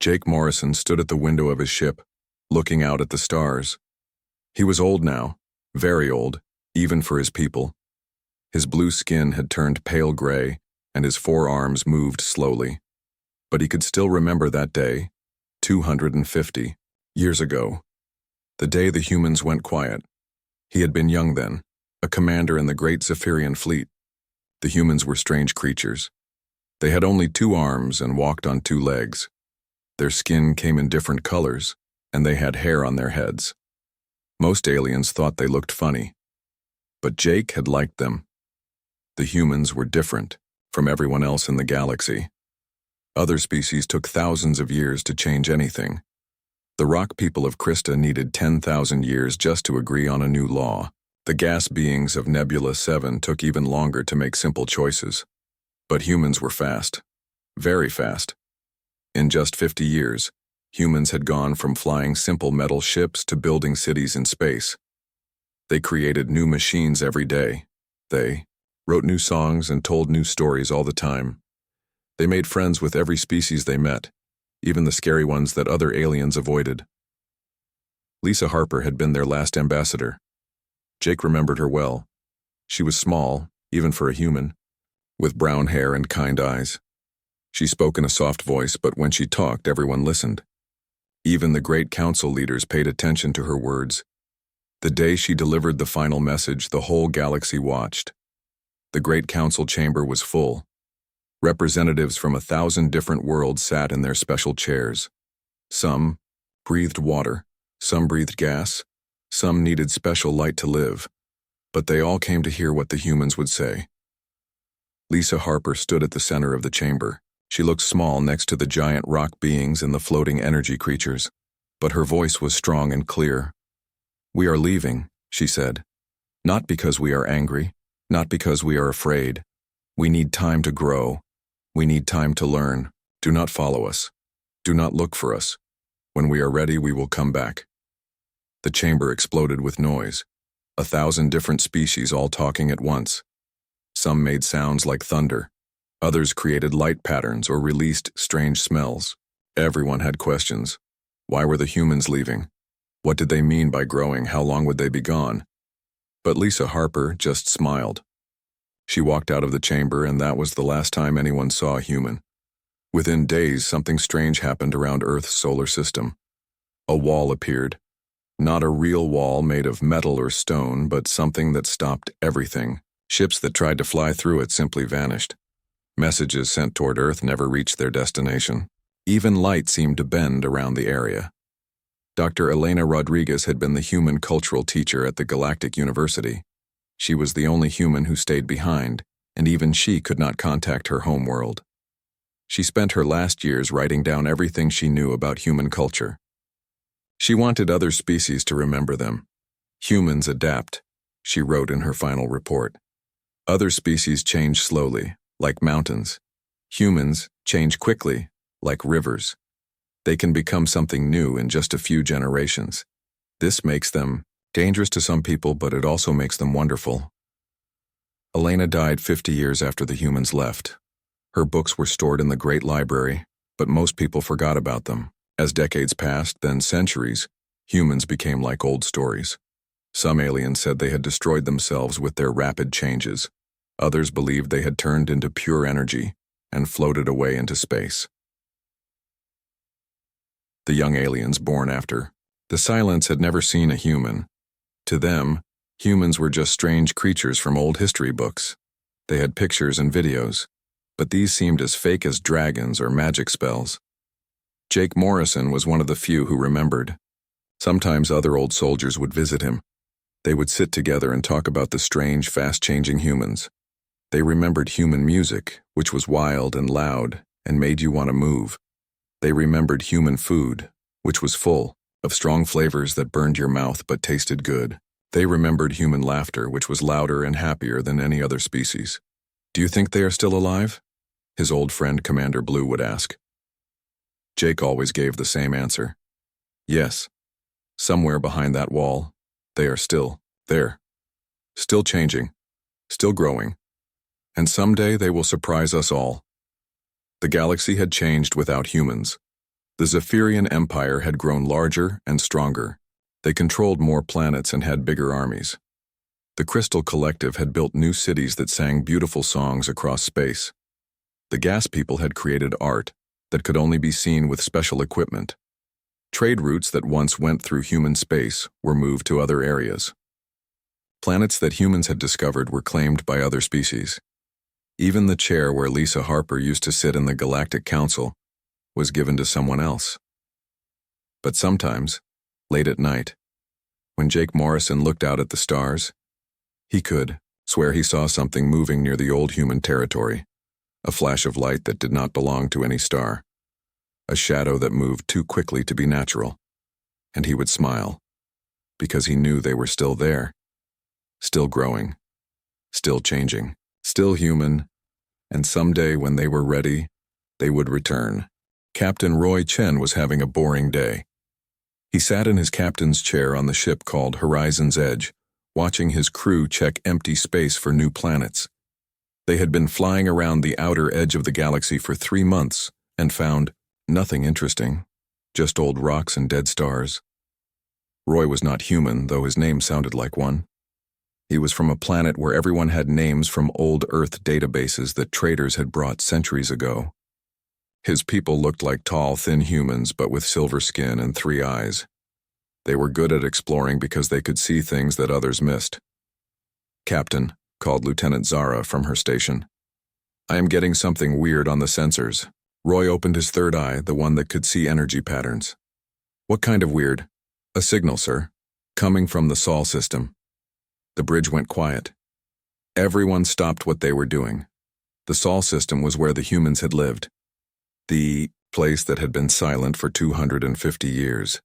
Jake Morrison stood at the window of his ship, looking out at the stars. He was old now, very old, even for his people. His blue skin had turned pale gray, and his forearms moved slowly. But he could still remember that day, 250 years ago. The day the humans went quiet. He had been young then, a commander in the great Zephyrian fleet. The humans were strange creatures. They had only 2 arms and walked on 2 legs. Their skin came in different colors, and they had hair on their heads. Most aliens thought they looked funny. But Jake had liked them. The humans were different from everyone else in the galaxy. Other species took thousands of years to change anything. The rock people of Krista needed 10,000 years just to agree on a new law. The gas beings of Nebula 7 took even longer to make simple choices. But humans were fast. Very fast. In just 50 years, humans had gone from flying simple metal ships to building cities in space. They created new machines every day. They wrote new songs and told new stories all the time. They made friends with every species they met, even the scary ones that other aliens avoided. Lisa Harper had been their last ambassador. Jake remembered her well. She was small, even for a human, with brown hair and kind eyes. She spoke in a soft voice, but when she talked, everyone listened. Even the great council leaders paid attention to her words. The day she delivered the final message, the whole galaxy watched. The great council chamber was full. Representatives from 1,000 different worlds sat in their special chairs. Some breathed water, some breathed gas, some needed special light to live, but they all came to hear what the humans would say. Lisa Harper stood at the center of the chamber. She looked small next to the giant rock beings and the floating energy creatures, but her voice was strong and clear. "We are leaving," she said. "Not because we are angry, not because we are afraid. We need time to grow. We need time to learn. Do not follow us. Do not look for us. When we are ready, we will come back." The chamber exploded with noise. 1,000 different species all talking at once. Some made sounds like thunder. Others created light patterns or released strange smells. Everyone had questions. Why were the humans leaving? What did they mean by growing? How long would they be gone? But Lisa Harper just smiled. She walked out of the chamber, and that was the last time anyone saw a human. Within days, something strange happened around Earth's solar system. A wall appeared. Not a real wall made of metal or stone, but something that stopped everything. Ships that tried to fly through it simply vanished. Messages sent toward Earth never reached their destination. Even light seemed to bend around the area. Dr. Elena Rodriguez had been the human cultural teacher at the Galactic University. She was the only human who stayed behind, and even she could not contact her home world. She spent her last years writing down everything she knew about human culture. She wanted other species to remember them. "Humans adapt," she wrote in her final report. "Other species change slowly, like mountains. Humans change quickly, like rivers. They can become something new in just a few generations. This makes them dangerous to some people, but it also makes them wonderful." Elena died 50 years after the humans left. Her books were stored in the Great Library, but most people forgot about them. As decades passed, then centuries, humans became like old stories. Some aliens said they had destroyed themselves with their rapid changes. Others believed they had turned into pure energy and floated away into space. The young aliens born after the Silents had never seen a human. To them, humans were just strange creatures from old history books. They had pictures and videos, but these seemed as fake as dragons or magic spells. Jake Morrison was one of the few who remembered. Sometimes other old soldiers would visit him. They would sit together and talk about the strange, fast-changing humans. They remembered human music, which was wild and loud and made you want to move. They remembered human food, which was full of strong flavors that burned your mouth but tasted good. They remembered human laughter, which was louder and happier than any other species. "Do you think they are still alive?" his old friend Commander Blue would ask. Jake always gave the same answer. "Yes. Somewhere behind that wall, they are still there. Still changing, still growing. And someday they will surprise us all." The galaxy had changed without humans. The Zephyrian Empire had grown larger and stronger. They controlled more planets and had bigger armies. The Crystal Collective had built new cities that sang beautiful songs across space. The Gas People had created art that could only be seen with special equipment. Trade routes that once went through human space were moved to other areas. Planets that humans had discovered were claimed by other species. Even the chair where Lisa Harper used to sit in the Galactic Council was given to someone else. But sometimes, late at night, when Jake Morrison looked out at the stars, he could swear he saw something moving near the old human territory, a flash of light that did not belong to any star, a shadow that moved too quickly to be natural, and he would smile, because he knew they were still there, still growing, still changing, still human, and someday when they were ready, they would return. Captain Roy Chen was having a boring day. He sat in his captain's chair on the ship called Horizon's Edge, watching his crew check empty space for new planets. They had been flying around the outer edge of the galaxy for 3 months and found nothing interesting, just old rocks and dead stars. Roy was not human, though his name sounded like one. He was from a planet where everyone had names from old Earth databases that traders had brought centuries ago. His people looked like tall, thin humans, but with silver skin and 3 eyes. They were good at exploring because they could see things that others missed. "Captain," called Lieutenant Zara from her station. "I am getting something weird on the sensors." Roy opened his third eye, the one that could see energy patterns. "What kind of weird?" "A signal, sir. Coming from the Sol system." The bridge went quiet. Everyone stopped what they were doing. The Sol system was where the humans had lived. The place that had been silent for 250 years.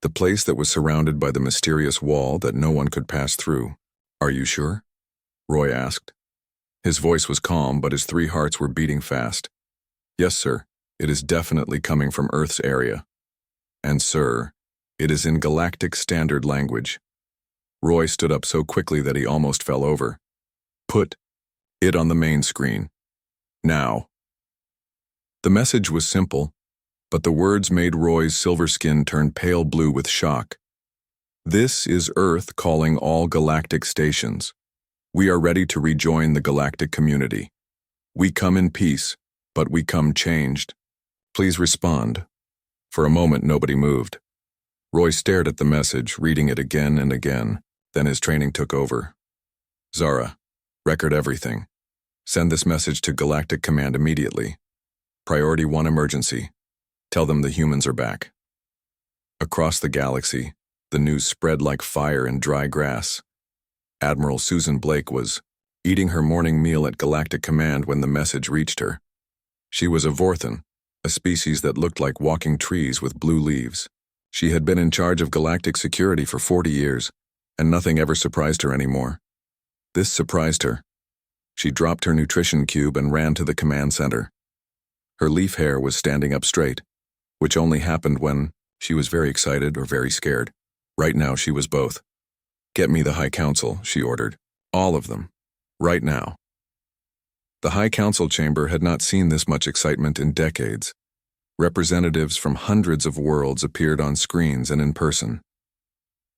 The place that was surrounded by the mysterious wall that no one could pass through. "Are you sure?" Roy asked. His voice was calm, but his 3 hearts were beating fast. "Yes, sir. It is definitely coming from Earth's area. And, sir, it is in Galactic Standard Language." Roy stood up so quickly that he almost fell over. "Put it on the main screen. Now." The message was simple, but the words made Roy's silver skin turn pale blue with shock. "This is Earth calling all galactic stations. We are ready to rejoin the galactic community. We come in peace, but we come changed. Please respond." For a moment, nobody moved. Roy stared at the message, reading it again and again. Then his training took over. "Zara, record everything. Send this message to Galactic Command immediately. Priority 1 emergency. Tell them the humans are back." Across the galaxy, the news spread like fire in dry grass. Admiral Susan Blake was eating her morning meal at Galactic Command when the message reached her. She was a Vorthan, a species that looked like walking trees with blue leaves. She had been in charge of galactic security for 40 years, and nothing ever surprised her anymore. This surprised her. She dropped her nutrition cube and ran to the command center. Her leaf hair was standing up straight, which only happened when she was very excited or very scared. Right now she was both. "Get me the High Council," she ordered. "All of them. Right now." The High Council chamber had not seen this much excitement in decades. Representatives from hundreds of worlds appeared on screens and in person.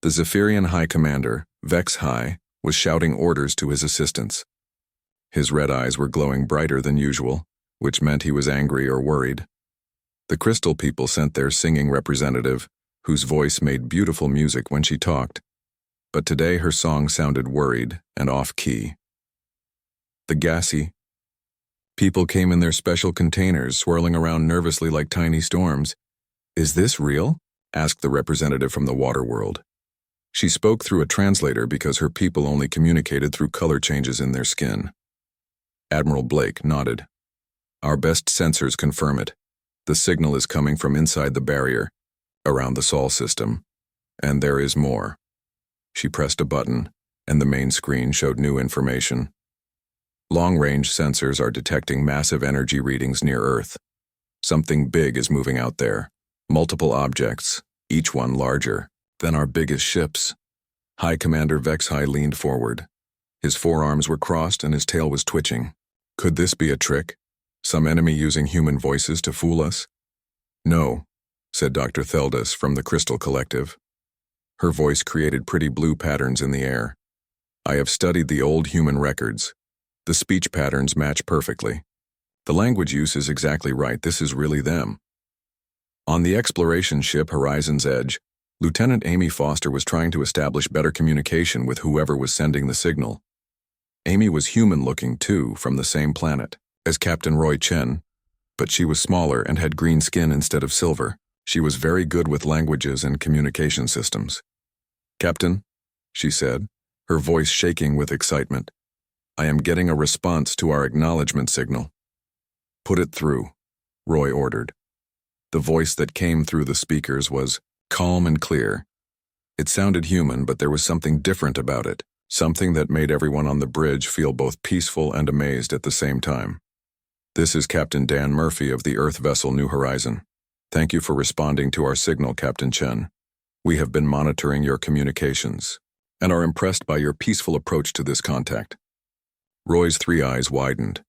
The Zephyrian High Commander, Vex High, was shouting orders to his assistants. His red eyes were glowing brighter than usual, which meant he was angry or worried. The Crystal People sent their singing representative, whose voice made beautiful music when she talked, but today her song sounded worried and off-key. The gassy people came in their special containers, swirling around nervously like tiny storms. "Is this real?" asked the representative from the water world. She spoke through a translator because her people only communicated through color changes in their skin. Admiral Blake nodded. "Our best sensors confirm it. The signal is coming from inside the barrier, around the Sol system. And there is more." She pressed a button, and the main screen showed new information. Long-range sensors are detecting massive energy readings near Earth. Something big is moving out there. Multiple objects, each one larger than our biggest ships. High Commander Vex High leaned forward. His forearms were crossed and his tail was twitching. Could this be a trick? Some enemy using human voices to fool us? "No," said Dr. Theldas from the Crystal Collective. Her voice created pretty blue patterns in the air. I have studied the old human records. The speech patterns match perfectly. The language use is exactly right. This is really them. On the exploration ship Horizon's Edge, Lieutenant Amy Foster was trying to establish better communication with whoever was sending the signal. Amy was human-looking, too, from the same planet as Captain Roy Chen, but she was smaller and had green skin instead of silver. She was very good with languages and communication systems. "Captain," she said, her voice shaking with excitement, "I am getting a response to our acknowledgement signal." "Put it through," Roy ordered. The voice that came through the speakers was calm and clear. It sounded human, but there was something different about it, something that made everyone on the bridge feel both peaceful and amazed at the same time. "This is Captain Dan Murphy of the Earth vessel New Horizon. Thank you for responding to our signal, Captain Chen. We have been monitoring your communications and are impressed by your peaceful approach to this contact." Roy's three eyes widened.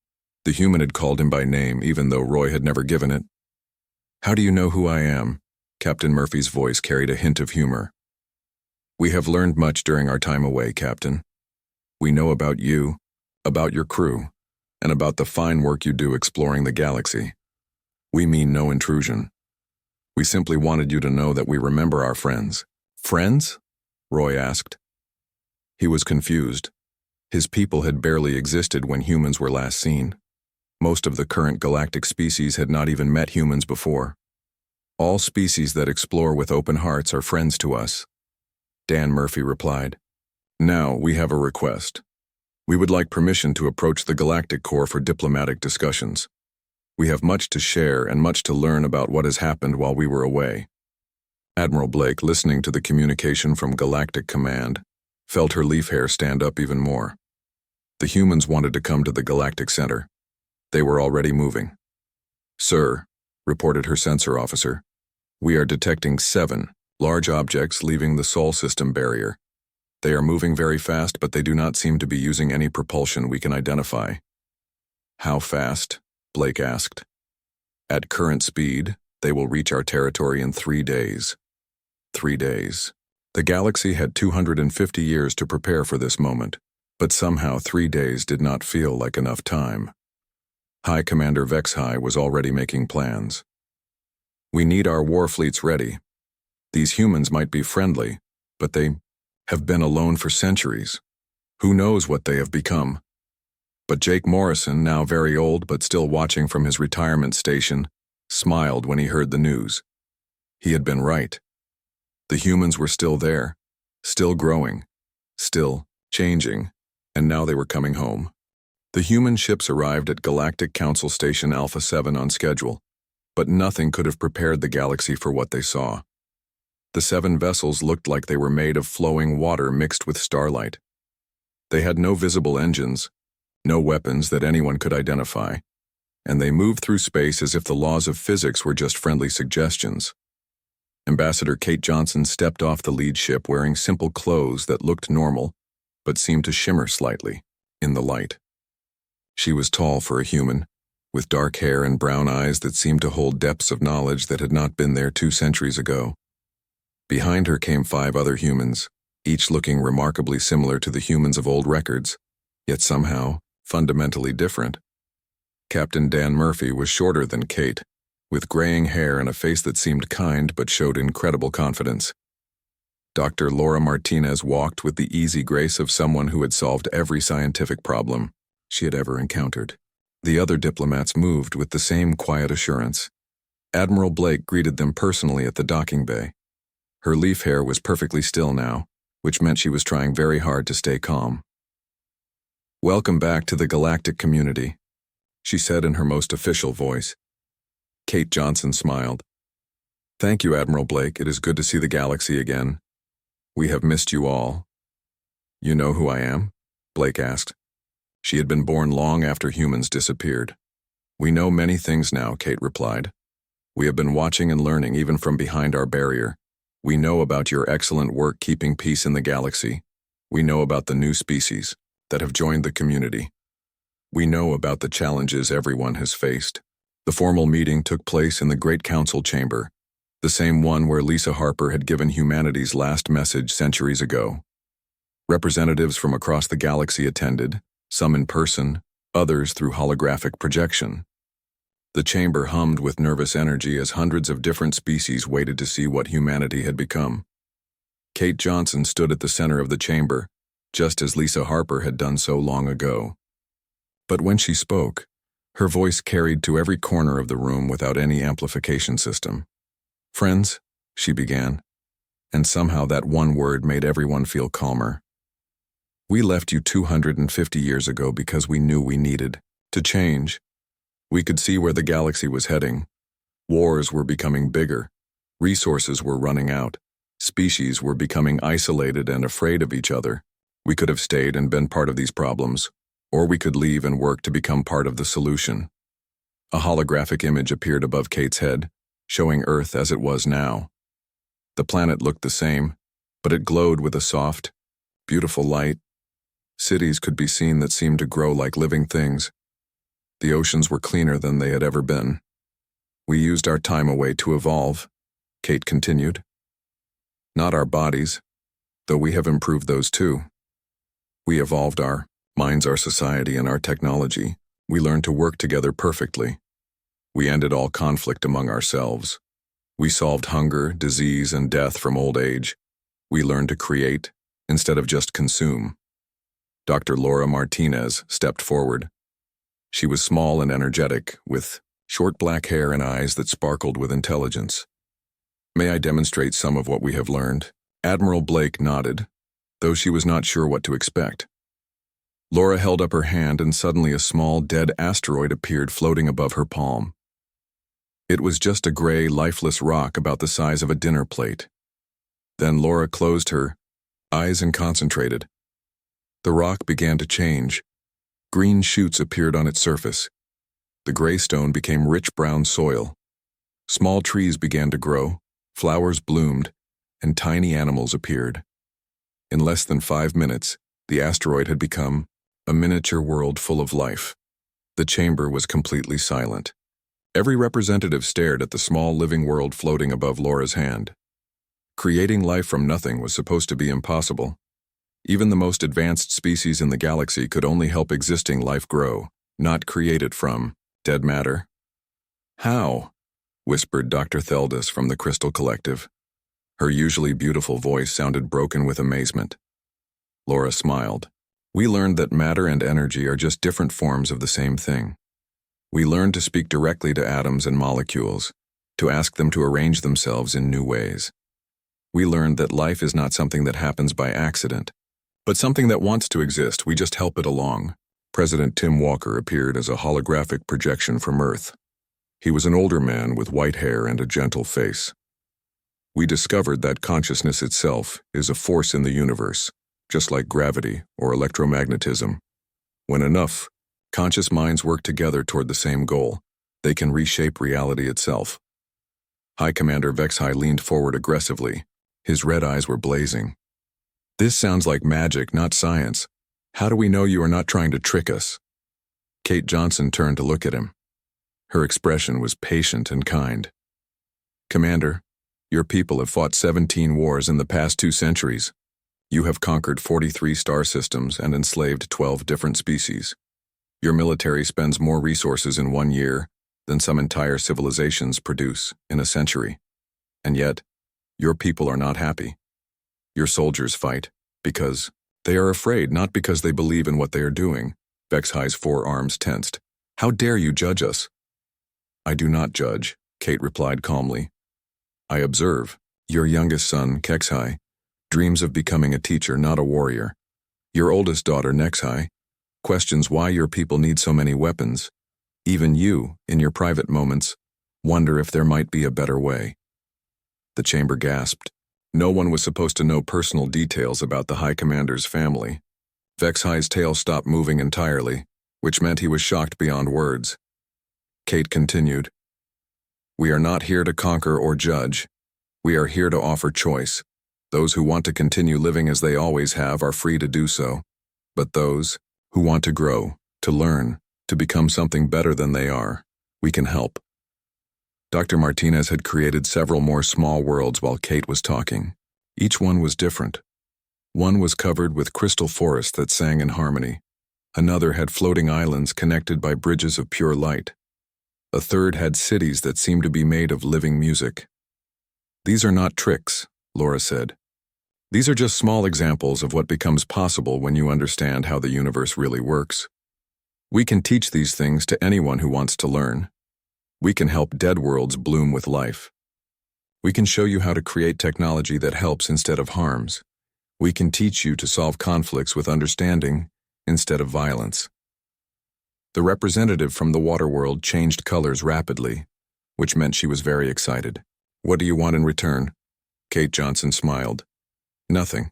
The human had called him by name, even though Roy had never given it. "How do you know who I am?" Captain Murphy's voice carried a hint of humor. "We have learned much during our time away, Captain. We know about you, about your crew, and about the fine work you do exploring the galaxy. We mean no intrusion. We simply wanted you to know that we remember our friends." "Friends?" Roy asked. He was confused. His people had barely existed when humans were last seen. Most of the current galactic species had not even met humans before. "All species that explore with open hearts are friends to us," Dan Murphy replied. "Now we have a request. We would like permission to approach the Galactic Corps for diplomatic discussions. We have much to share and much to learn about what has happened while we were away." Admiral Blake, listening to the communication from Galactic Command, felt her leaf hair stand up even more. The humans wanted to come to the Galactic Center. They were already moving. "Sir," reported her sensor officer, "we are detecting 7 large objects leaving the Sol system barrier. They are moving very fast, but they do not seem to be using any propulsion we can identify." "How fast?" Blake asked. "At current speed, they will reach our territory in 3 days. 3 days. The galaxy had 250 years to prepare for this moment, but somehow 3 days did not feel like enough time. High Commander Vexhai was already making plans. "We need our war fleets ready. These humans might be friendly, but they have been alone for centuries. Who knows what they have become?" But Jake Morrison, now very old but still watching from his retirement station, smiled when he heard the news. He had been right. The humans were still there, still growing, still changing, and now they were coming home. The human ships arrived at Galactic Council Station Alpha 7 on schedule, but nothing could have prepared the galaxy for what they saw. The 7 vessels looked like they were made of flowing water mixed with starlight. They had no visible engines, no weapons that anyone could identify, and they moved through space as if the laws of physics were just friendly suggestions. Ambassador Kate Johnson stepped off the lead ship wearing simple clothes that looked normal, but seemed to shimmer slightly in the light. She was tall for a human, with dark hair and brown eyes that seemed to hold depths of knowledge that had not been there 2 centuries ago. Behind her came 5 other humans, each looking remarkably similar to the humans of old records, yet somehow fundamentally different. Captain Dan Murphy was shorter than Kate, with graying hair and a face that seemed kind but showed incredible confidence. Dr. Laura Martinez walked with the easy grace of someone who had solved every scientific problem she had ever encountered. The other diplomats moved with the same quiet assurance. Admiral Blake greeted them personally at the docking bay. Her leaf hair was perfectly still now, which meant she was trying very hard to stay calm. "Welcome back to the galactic community," she said in her most official voice. Kate Johnson smiled. "Thank you, Admiral Blake. It is good to see the galaxy again. We have missed you all." "You know who I am?" Blake asked. She had been born long after humans disappeared. "We know many things now," Kate replied. "We have been watching and learning even from behind our barrier. We know about your excellent work keeping peace in the galaxy. We know about the new species that have joined the community. We know about the challenges everyone has faced." The formal meeting took place in the Great Council Chamber, the same one where Lisa Harper had given humanity's last message centuries ago. Representatives from across the galaxy attended, some in person, others through holographic projection. The chamber hummed with nervous energy as hundreds of different species waited to see what humanity had become. Kate Johnson stood at the center of the chamber, just as Lisa Harper had done so long ago. But when she spoke, her voice carried to every corner of the room without any amplification system. "Friends," she began, and somehow that one word made everyone feel calmer. "We left you 250 years ago because we knew we needed to change. We could see where the galaxy was heading. Wars were becoming bigger. Resources were running out. Species were becoming isolated and afraid of each other. We could have stayed and been part of these problems, or we could leave and work to become part of the solution." A holographic image appeared above Kate's head, showing Earth as it was now. The planet looked the same, but it glowed with a soft, beautiful light. Cities could be seen that seemed to grow like living things. The oceans were cleaner than they had ever been. "We used our time away to evolve," Kate continued. "Not our bodies, though we have improved those too. We evolved our minds, our society, and our technology. We learned to work together perfectly. We ended all conflict among ourselves. We solved hunger, disease, and death from old age. We learned to create instead of just consume." Dr. Laura Martinez stepped forward. She was small and energetic, with short black hair and eyes that sparkled with intelligence. "May I demonstrate some of what we have learned?" Admiral Blake nodded, though she was not sure what to expect. Laura held up her hand and suddenly a small, dead asteroid appeared floating above her palm. It was just a gray, lifeless rock about the size of a dinner plate. Then Laura closed her eyes and concentrated. The rock began to change. Green shoots appeared on its surface. The gray stone became rich brown soil. Small trees began to grow, flowers bloomed, and tiny animals appeared. In less than 5 minutes, the asteroid had become a miniature world full of life. The chamber was completely silent. Every representative stared at the small living world floating above Laura's hand. Creating life from nothing was supposed to be impossible. Even the most advanced species in the galaxy could only help existing life grow, not create it from dead matter. "How?" whispered Dr. Theldis from the Crystal Collective. Her usually beautiful voice sounded broken with amazement. Laura smiled. "We learned that matter and energy are just different forms of the same thing. We learned to speak directly to atoms and molecules, to ask them to arrange themselves in new ways. We learned that life is not something that happens by accident, but something that wants to exist. We just help it along." President Tim Walker appeared as a holographic projection from Earth. He was an older man with white hair and a gentle face. "We discovered that consciousness itself is a force in the universe, just like gravity or electromagnetism. When enough conscious minds work together toward the same goal, they can reshape reality itself." High Commander Vexhai leaned forward aggressively. His red eyes were blazing. "This sounds like magic, not science. How do we know you are not trying to trick us?" Kate Johnson turned to look at him. Her expression was patient and kind. "Commander, your people have fought 17 wars in the past 2 centuries. You have conquered 43 star systems and enslaved 12 different species. Your military spends more resources in 1 year than some entire civilizations produce in a century. And yet, your people are not happy. Your soldiers fight because they are afraid, not because they believe in what they are doing." Vexhai's forearms tensed. "How dare you judge us?" "I do not judge," Kate replied calmly. "I observe. Your youngest son, Kexhai, dreams of becoming a teacher, not a warrior. Your oldest daughter, Nexhai, questions why your people need so many weapons. Even you, in your private moments, wonder if there might be a better way." The chamber gasped. No one was supposed to know personal details about the High Commander's family. Vexhai's tail stopped moving entirely, which meant he was shocked beyond words. Kate continued, "We are not here to conquer or judge. We are here to offer choice. Those who want to continue living as they always have are free to do so. But those who want to grow, to learn, to become something better than they are, we can help." Dr. Martinez had created several more small worlds while Kate was talking. Each one was different. One was covered with crystal forests that sang in harmony. Another had floating islands connected by bridges of pure light. A third had cities that seemed to be made of living music. "These are not tricks," Laura said. "These are just small examples of what becomes possible when you understand how the universe really works. We can teach these things to anyone who wants to learn. We can help dead worlds bloom with life. We can show you how to create technology that helps instead of harms. We can teach you to solve conflicts with understanding instead of violence." The representative from the water world changed colors rapidly, which meant she was very excited. "What do you want in return?" Kate Johnson smiled. "Nothing.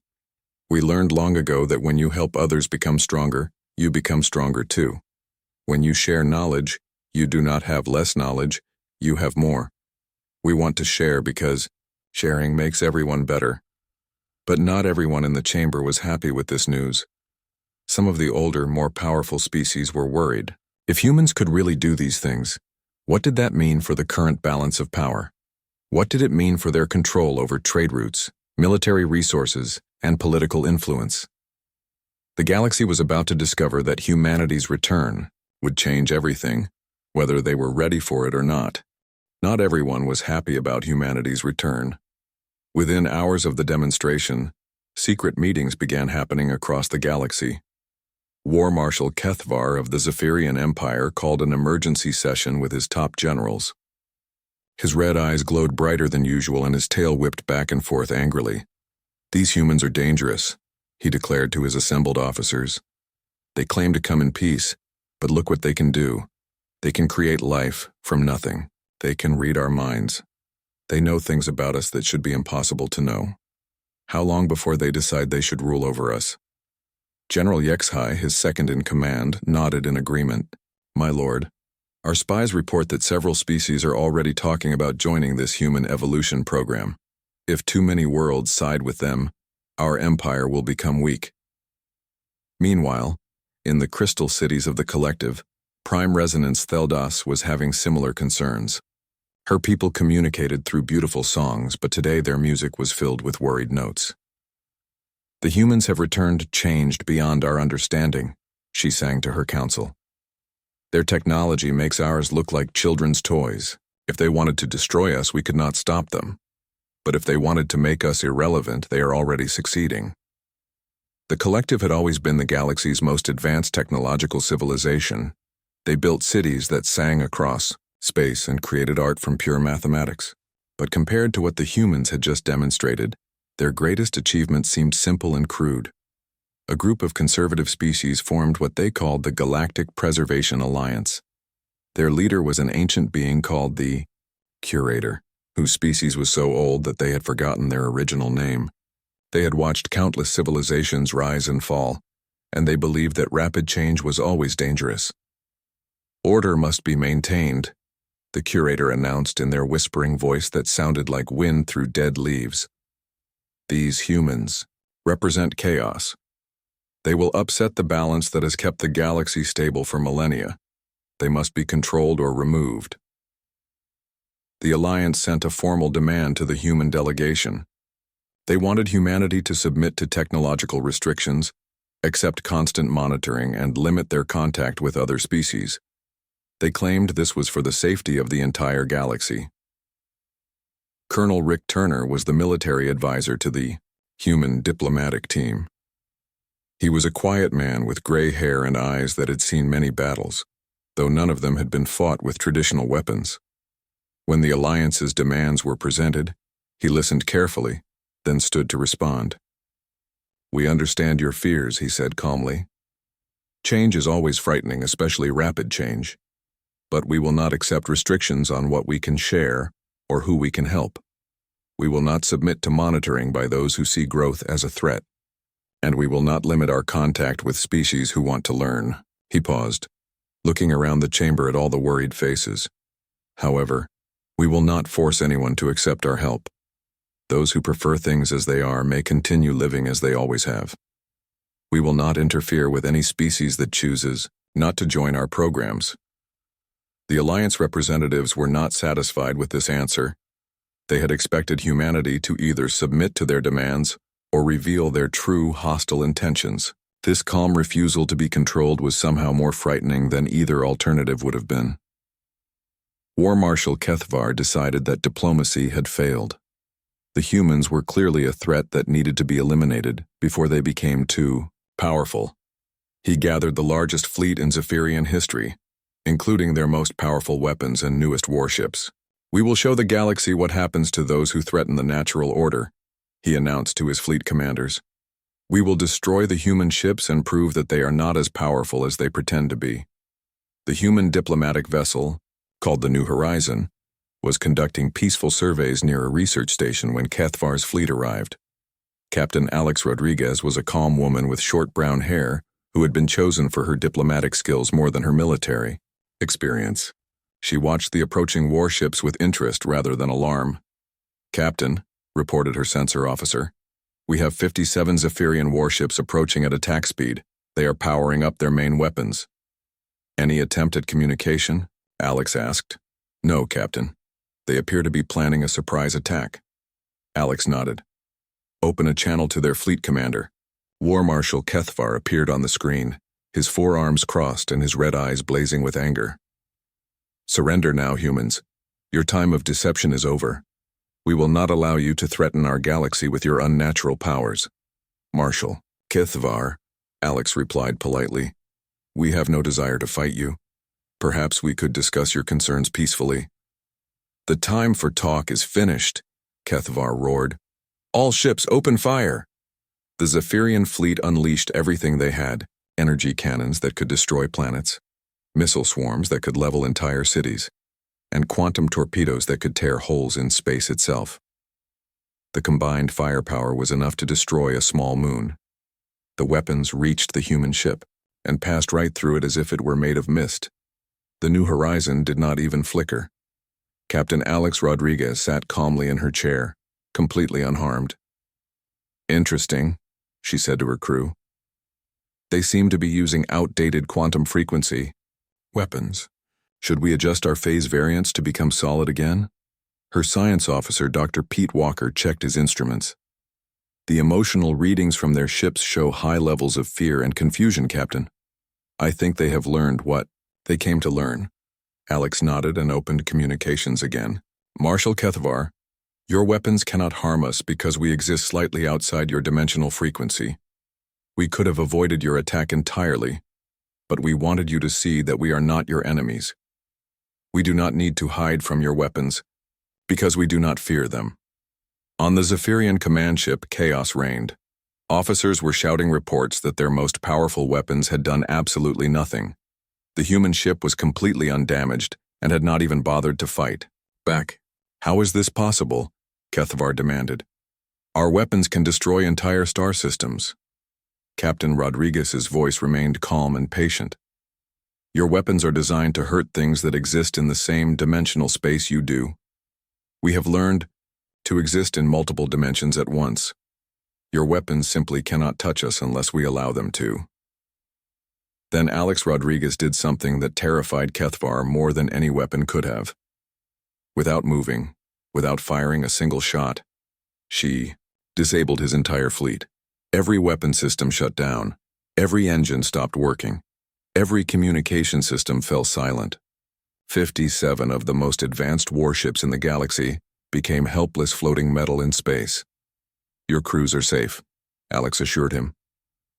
We learned long ago that when you help others become stronger, you become stronger too. When you share knowledge, you do not have less knowledge, you have more. We want to share because sharing makes everyone better." But not everyone in the chamber was happy with this news. Some of the older, more powerful species were worried. If humans could really do these things, what did that mean for the current balance of power? What did it mean for their control over trade routes, military resources, and political influence? The galaxy was about to discover that humanity's return would change everything, whether they were ready for it or not. Not everyone was happy about humanity's return. Within hours of the demonstration, secret meetings began happening across the galaxy. War Marshal Kethvar of the Zephyrian Empire called an emergency session with his top generals. His red eyes glowed brighter than usual and his tail whipped back and forth angrily. "These humans are dangerous," he declared to his assembled officers. "They claim to come in peace, but look what they can do. They can create life from nothing. They can read our minds. They know things about us that should be impossible to know. How long before they decide they should rule over us?" General Yexhai, his second in command, nodded in agreement. "My lord, our spies report that several species are already talking about joining this human evolution program. If too many worlds side with them, our empire will become weak." Meanwhile, in the crystal cities of the collective, Prime Resonance Theldas was having similar concerns. Her people communicated through beautiful songs, but today their music was filled with worried notes. "The humans have returned changed beyond our understanding," she sang to her council. "Their technology makes ours look like children's toys. If they wanted to destroy us, we could not stop them. But if they wanted to make us irrelevant, they are already succeeding." The collective had always been the galaxy's most advanced technological civilization. They built cities that sang across space and created art from pure mathematics. But compared to what the humans had just demonstrated, their greatest achievement seemed simple and crude. A group of conservative species formed what they called the Galactic Preservation Alliance. Their leader was an ancient being called the Curator, whose species was so old that they had forgotten their original name. They had watched countless civilizations rise and fall, and they believed that rapid change was always dangerous. "Order must be maintained," the Curator announced in their whispering voice that sounded like wind through dead leaves. "These humans represent chaos. They will upset the balance that has kept the galaxy stable for millennia. They must be controlled or removed." The Alliance sent a formal demand to the human delegation. They wanted humanity to submit to technological restrictions, accept constant monitoring, and limit their contact with other species. They claimed this was for the safety of the entire galaxy. Colonel Rick Turner was the military advisor to the human diplomatic team. He was a quiet man with gray hair and eyes that had seen many battles, though none of them had been fought with traditional weapons. When the Alliance's demands were presented, he listened carefully, then stood to respond. "We understand your fears," he said calmly. "Change is always frightening, especially rapid change. But we will not accept restrictions on what we can share or who we can help. We will not submit to monitoring by those who see growth as a threat. And we will not limit our contact with species who want to learn." He paused, looking around the chamber at all the worried faces. "However, we will not force anyone to accept our help. Those who prefer things as they are may continue living as they always have. We will not interfere with any species that chooses not to join our programs." The Alliance representatives were not satisfied with this answer. They had expected humanity to either submit to their demands or reveal their true hostile intentions. This calm refusal to be controlled was somehow more frightening than either alternative would have been. War Marshal Kethvar decided that diplomacy had failed. The humans were clearly a threat that needed to be eliminated before they became too powerful. He gathered the largest fleet in Zephyrian history, including their most powerful weapons and newest warships. "We will show the galaxy what happens to those who threaten the natural order," he announced to his fleet commanders. "We will destroy the human ships and prove that they are not as powerful as they pretend to be." The human diplomatic vessel, called the New Horizon, was conducting peaceful surveys near a research station when Kethvar's fleet arrived. Captain Alex Rodriguez was a calm woman with short brown hair who had been chosen for her diplomatic skills more than her military experience. She watched the approaching warships with interest rather than alarm. "Captain," reported her sensor officer, "we have 57 Zephyrian warships approaching at attack speed. They are powering up their main weapons." "Any attempt at communication?" Alex asked. "No, Captain. They appear to be planning a surprise attack." Alex nodded. "Open a channel to their fleet commander." War Marshal Kethvar appeared on the screen, his forearms crossed and his red eyes blazing with anger. "Surrender now, humans. Your time of deception is over. We will not allow you to threaten our galaxy with your unnatural powers." "Marshal Kethvar," Alex replied politely, "we have no desire to fight you. Perhaps we could discuss your concerns peacefully." "The time for talk is finished," Kethvar roared. "All ships open fire!" The Zephyrian fleet unleashed everything they had: energy cannons that could destroy planets, missile swarms that could level entire cities, and quantum torpedoes that could tear holes in space itself. The combined firepower was enough to destroy a small moon. The weapons reached the human ship and passed right through it as if it were made of mist. The New Horizon did not even flicker. Captain Alex Rodriguez sat calmly in her chair, completely unharmed. "Interesting," she said to her crew. "They seem to be using outdated quantum frequency weapons. Should we adjust our phase variance to become solid again?" Her science officer, Dr. Pete Walker, checked his instruments. "The emotional readings from their ships show high levels of fear and confusion, Captain. I think they have learned what they came to learn." Alex nodded and opened communications again. "Marshal Kethvar, your weapons cannot harm us because we exist slightly outside your dimensional frequency. We could have avoided your attack entirely, but we wanted you to see that we are not your enemies. We do not need to hide from your weapons, because we do not fear them." On the Zephyrian command ship, chaos reigned. Officers were shouting reports that their most powerful weapons had done absolutely nothing. The human ship was completely undamaged and had not even bothered to fight back. "How is this possible?" Kethvar demanded. "Our weapons can destroy entire star systems." Captain Rodriguez's voice remained calm and patient. "Your weapons are designed to hurt things that exist in the same dimensional space you do. We have learned to exist in multiple dimensions at once. Your weapons simply cannot touch us unless we allow them to." Then Alex Rodriguez did something that terrified Kethvar more than any weapon could have. Without moving, without firing a single shot, she disabled his entire fleet. Every weapon system shut down. Every engine stopped working. Every communication system fell silent. 57 of the most advanced warships in the galaxy became helpless floating metal in space. "Your crews are safe," Alex assured him.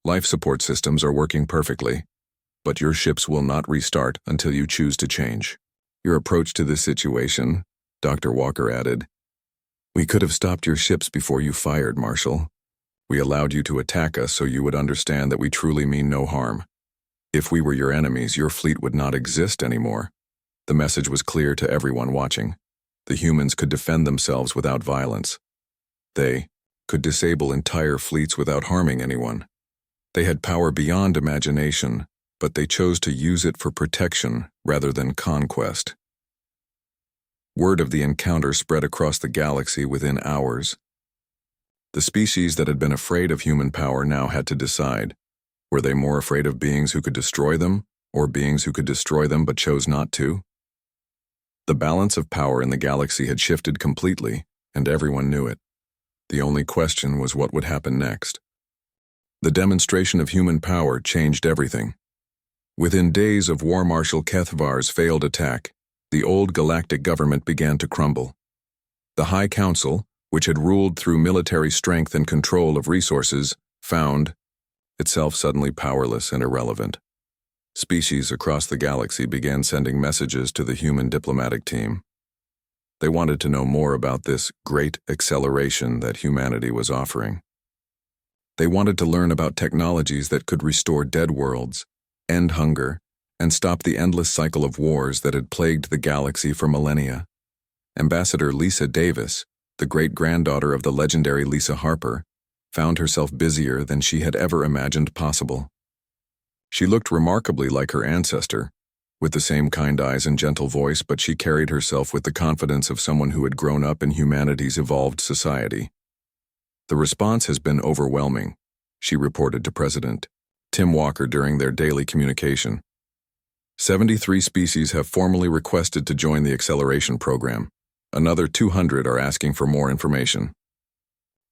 "Life support systems are working perfectly, but your ships will not restart until you choose to change." "Your approach to this situation," Dr. Walker added. "We could have stopped your ships before you fired, Marshal. We allowed you to attack us so you would understand that we truly mean no harm. If we were your enemies, your fleet would not exist anymore." The message was clear to everyone watching. The humans could defend themselves without violence. They could disable entire fleets without harming anyone. They had power beyond imagination, but they chose to use it for protection rather than conquest. Word of the encounter spread across the galaxy within hours. The species that had been afraid of human power now had to decide. Were they more afraid of beings who could destroy them, or beings who could destroy them but chose not to? The balance of power in the galaxy had shifted completely, and everyone knew it. The only question was what would happen next. The demonstration of human power changed everything. Within days of War Marshal Kethvar's failed attack, the old galactic government began to crumble. The High Council, which had ruled through military strength and control of resources, found itself suddenly powerless and irrelevant. Species across the galaxy began sending messages to the human diplomatic team. They wanted to know more about this great acceleration that humanity was offering. They wanted to learn about technologies that could restore dead worlds, end hunger, and stop the endless cycle of wars that had plagued the galaxy for millennia. Ambassador Lisa Davis, the great-granddaughter of the legendary Lisa Harper, found herself busier than she had ever imagined possible. She looked remarkably like her ancestor, with the same kind eyes and gentle voice, but she carried herself with the confidence of someone who had grown up in humanity's evolved society. "The response has been overwhelming," she reported to President Tim Walker during their daily communication. 73 species have formally requested to join the acceleration program. Another 200 are asking for more information.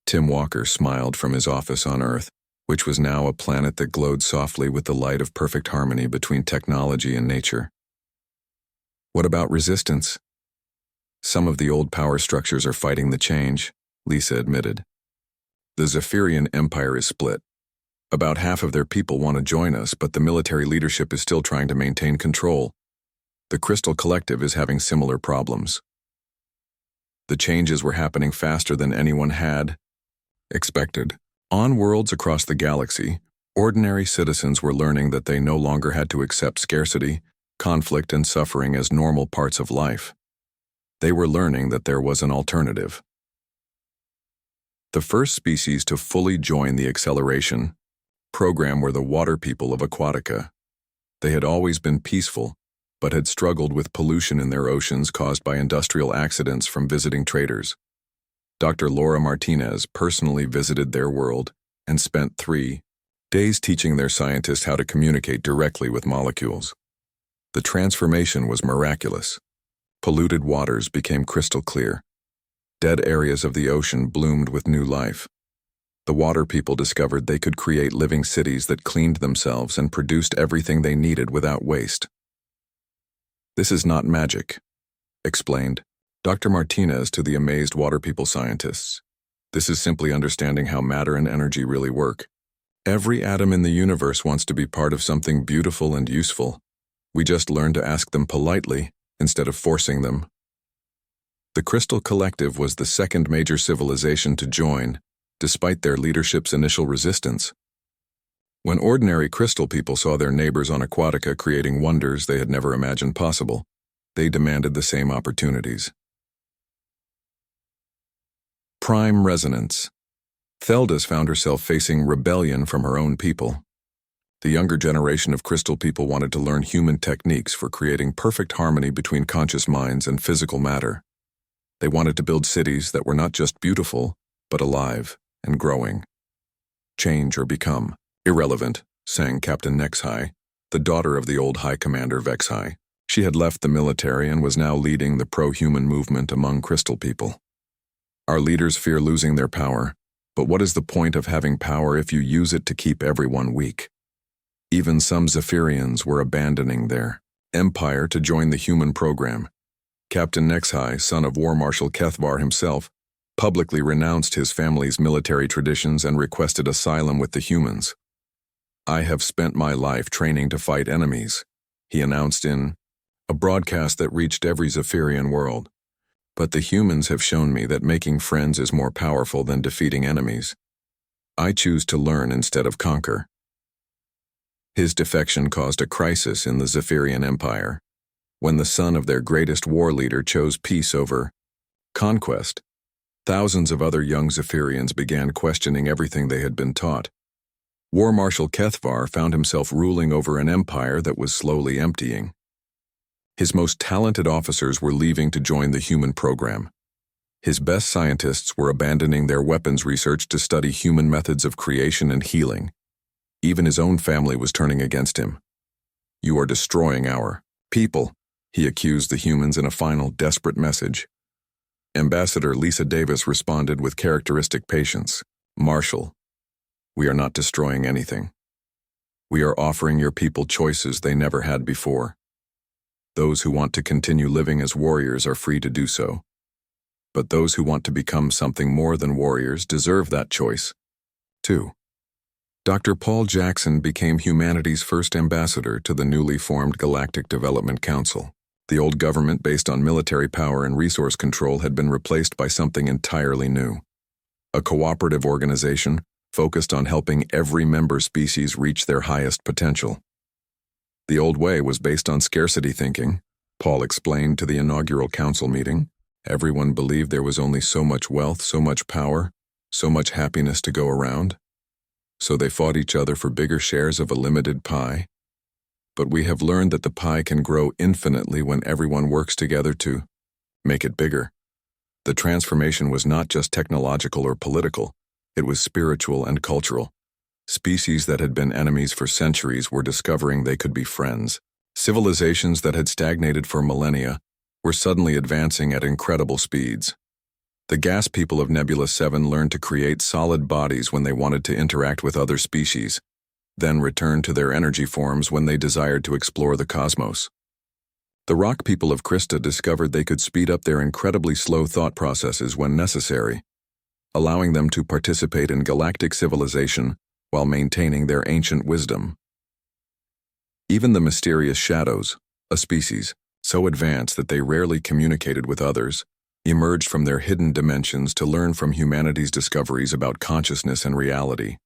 Tim Walker smiled from his office on Earth, which was now a planet that glowed softly with the light of perfect harmony between technology and nature. "What about resistance?" "Some of the old power structures are fighting the change," Lisa admitted. "The Zephyrian Empire is split. About half of their people want to join us, but the military leadership is still trying to maintain control. The Crystal Collective is having similar problems." The changes were happening faster than anyone had expected. On worlds across the galaxy, ordinary citizens were learning that they no longer had to accept scarcity, conflict, and suffering as normal parts of life. They were learning that there was an alternative. The first species to fully join the acceleration program were the water people of Aquatica. They had always been peaceful, but had struggled with pollution in their oceans caused by industrial accidents from visiting traders. Dr. Laura Martinez personally visited their world and spent 3 days teaching their scientists how to communicate directly with molecules. The transformation was miraculous. Polluted waters became crystal clear. Dead areas of the ocean bloomed with new life. The water people discovered they could create living cities that cleaned themselves and produced everything they needed without waste. "This is not magic," explained Dr. Martinez to the amazed water people scientists. "This is simply understanding how matter and energy really work. Every atom in the universe wants to be part of something beautiful and useful. We just learn to ask them politely instead of forcing them." The Crystal Collective was the second major civilization to join, despite their leadership's initial resistance. When ordinary crystal people saw their neighbors on Aquatica creating wonders they had never imagined possible, they demanded the same opportunities. Prime resonance. Theldis found herself facing rebellion from her own people. The younger generation of crystal people wanted to learn human techniques for creating perfect harmony between conscious minds and physical matter. They wanted to build cities that were not just beautiful, but alive and growing. "Change or become irrelevant," sang Captain Nexhai, the daughter of the old High Commander Vexhai. She had left the military and was now leading the pro-human movement among crystal people. "Our leaders fear losing their power, but what is the point of having power if you use it to keep everyone weak?" Even some Zephyrians were abandoning their empire to join the human program. Captain Nexhai, son of War Marshal Kethvar himself, publicly renounced his family's military traditions and requested asylum with the humans. "I have spent my life training to fight enemies," he announced in a broadcast that reached every Zephyrian world. "But the humans have shown me that making friends is more powerful than defeating enemies. I choose to learn instead of conquer." His defection caused a crisis in the Zephyrian Empire. When the son of their greatest war leader chose peace over conquest, thousands of other young Zephyrians began questioning everything they had been taught. War Marshal Kethvar found himself ruling over an empire that was slowly emptying. His most talented officers were leaving to join the human program. His best scientists were abandoning their weapons research to study human methods of creation and healing. Even his own family was turning against him. "You are destroying our people," He accused the humans in a final, desperate message. Ambassador Lisa Davis responded with characteristic patience. Marshal, we are not destroying anything. We are offering your people choices they never had before. Those who want to continue living as warriors are free to do so. But those who want to become something more than warriors deserve that choice, too. Dr. Paul Jackson became humanity's first ambassador to the newly formed Galactic Development Council. The old government, based on military power and resource control, had been replaced by something entirely new. A cooperative organization focused on helping every member species reach their highest potential. The old way was based on scarcity thinking, Paul explained to the inaugural council meeting. Everyone believed there was only so much wealth, so much power, so much happiness to go around. So they fought each other for bigger shares of a limited pie. But we have learned that the pie can grow infinitely when everyone works together to make it bigger. The transformation was not just technological or political, it was spiritual and cultural. Species that had been enemies for centuries were discovering they could be friends. Civilizations that had stagnated for millennia were suddenly advancing at incredible speeds. The gas people of Nebula 7 learned to create solid bodies when they wanted to interact with other species, then returned to their energy forms when they desired to explore the cosmos. The rock people of Krista discovered they could speed up their incredibly slow thought processes when necessary, allowing them to participate in galactic civilization while maintaining their ancient wisdom. Even the mysterious shadows, a species so advanced that they rarely communicated with others, emerged from their hidden dimensions to learn from humanity's discoveries about consciousness and reality.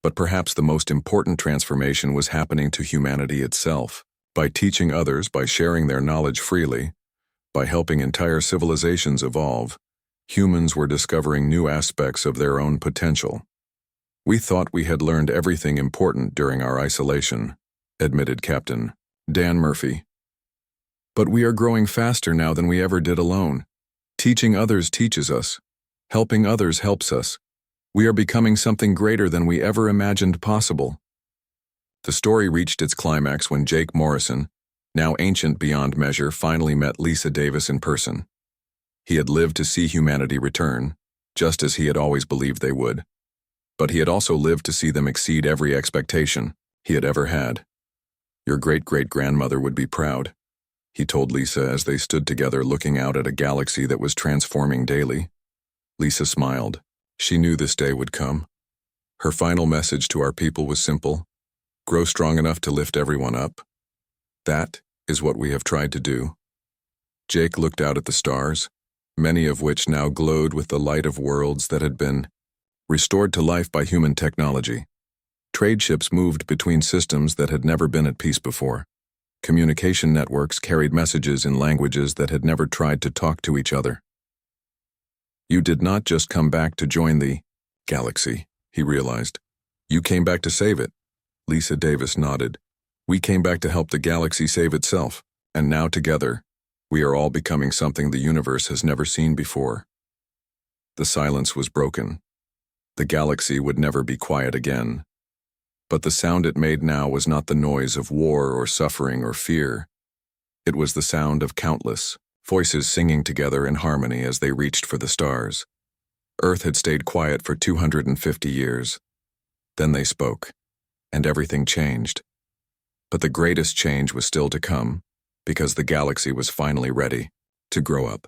But perhaps the most important transformation was happening to humanity itself. By teaching others, by sharing their knowledge freely, by helping entire civilizations evolve, humans were discovering new aspects of their own potential. We thought we had learned everything important during our isolation, admitted Captain Dan Murphy. But we are growing faster now than we ever did alone. Teaching others teaches us. Helping others helps us. We are becoming something greater than we ever imagined possible. The story reached its climax when Jake Morrison, now ancient beyond measure, finally met Lisa Davis in person. He had lived to see humanity return, just as he had always believed they would. But he had also lived to see them exceed every expectation he had ever had. Your great-great-grandmother would be proud, he told Lisa as they stood together looking out at a galaxy that was transforming daily. Lisa smiled. She knew this day would come. Her final message to our people was simple: grow strong enough to lift everyone up. That is what we have tried to do. Jake looked out at the stars, many of which now glowed with the light of worlds that had been restored to life by human technology. Trade ships moved between systems that had never been at peace before. Communication networks carried messages in languages that had never tried to talk to each other. You did not just come back to join the galaxy, he realized. You came back to save it. Lisa Davis nodded. We came back to help the galaxy save itself, and now together, we are all becoming something the universe has never seen before. The silence was broken. The galaxy would never be quiet again. But the sound it made now was not the noise of war or suffering or fear. It was the sound of countless voices singing together in harmony as they reached for the stars. Earth had stayed quiet for 250 years. Then they spoke, and everything changed. But the greatest change was still to come, because the galaxy was finally ready to grow up.